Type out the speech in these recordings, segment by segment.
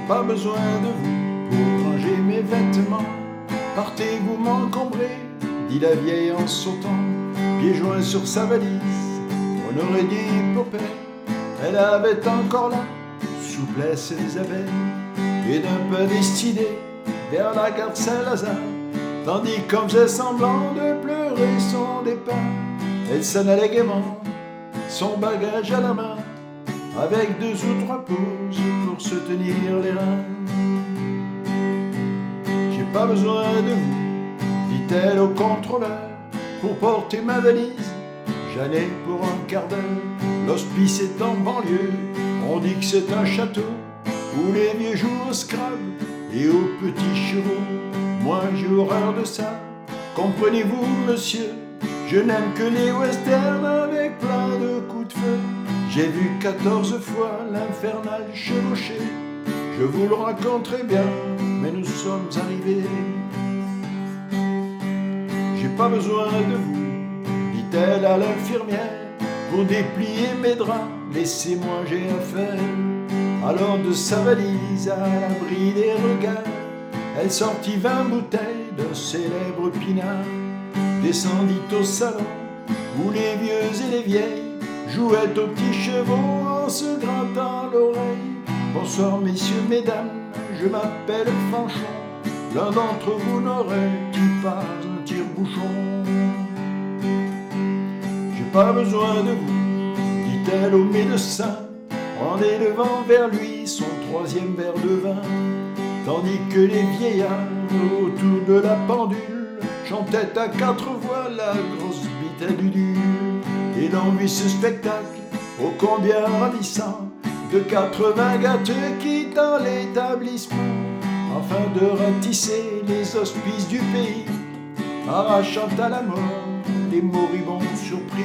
pas besoin de vous pour ranger mes vêtements. Partez, vous m'encombrez, dit la vieille en sautant. Pieds joints sur sa valise, on aurait dit Popeye. Elle avait encore la souplesse des abeilles et d'un peu destinée vers la gare Saint-Lazare. Tandis qu'on faisait semblant de pleurer son départ, elle s'en allait gaiement, son bagage à la main, avec 2 ou 3 pauses pour se tenir les reins. J'ai pas besoin de vous, dit-elle au contrôleur, pour porter ma valise. J'allais pour un quart d'heure, l'hospice est en banlieue. On dit que c'est un château où les vieux jouent au Scrabble et aux petits chevaux. Moi j'ai horreur de ça, comprenez-vous monsieur? Je n'aime que les westerns avec plein de coups de feu. J'ai vu 14 fois l'infernal chevaucher. Je vous le raconterai bien, mais nous sommes arrivés. J'ai pas besoin de vous, dit-elle à l'infirmière, pour déplier mes draps, laissez-moi, j'ai affaire. Alors de sa valise, à l'abri des regards, elle sortit 20 bouteilles d'un célèbre pinard, descendit au salon où les vieux et les vieilles jouaient aux petits chevaux en se grattant l'oreille. Bonsoir messieurs, mesdames, je m'appelle Fanchon, l'un d'entre vous n'aurait-il pas un tire-bouchon? J'ai pas besoin de vous, dit-elle au médecin, en élevant vers lui son 3e verre de vin. Tandis que les vieillards autour de la pendule chantaient à 4 voix la grosse bite à Dudule. Et l'on vit ce spectacle ô combien ravissant de 80 gâteux quittant l'établissement, afin de ratisser les hospices du pays, arrachant à la mort les moribonds surpris.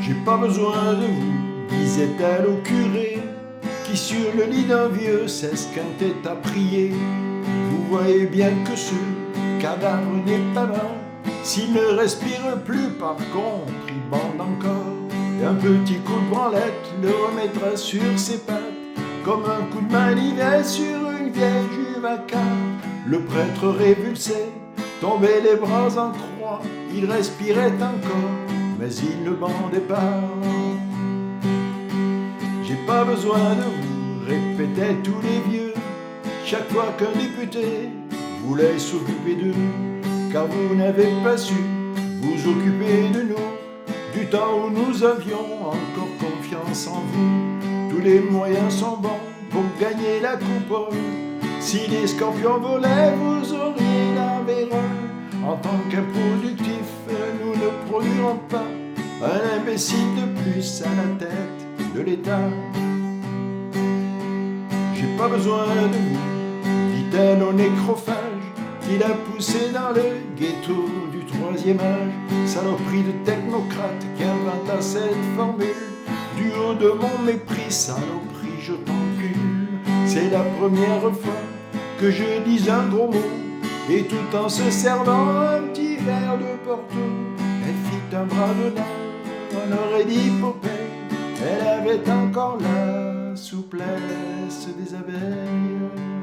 J'ai pas besoin de vous, disait-elle au curé, qui sur le lit d'un vieux s'esquintait à prier. Vous voyez bien que ce cadavre n'est pas mort, s'il ne respire plus par contre il bande encore. Et un petit coup de branlette le remettra sur ses pattes, comme un coup de manivelle sur une vieille juve à 4. Le prêtre révulsé tombait les bras en croix, il respirait encore, mais il ne bandait pas. J'ai pas besoin de vous, répétaient tous les vieux, chaque fois qu'un député voulait s'occuper d'eux, car vous n'avez pas su vous occuper de nous, du temps où nous avions encore confiance en vous. Tous les moyens sont bons pour gagner la coupole. Si les scorpions volaient, vous auriez la vérole. En tant qu'improductifs, nous ne produirons pas un imbécile de plus à la tête de l'État. J'ai pas besoin de vous, dit-elle au nécrophage, qui l'a poussé dans le ghetto du 3e âge. Saloperie de technocrate qui inventa cette formule. Du haut de mon mépris, saloperie, je t'encule. C'est la première fois que je dis un gros mot, et tout en se servant un petit verre de Porto. Elle fit un bras de nain, on aurait dit Popeye. Elle avait encore la souplesse des abeilles.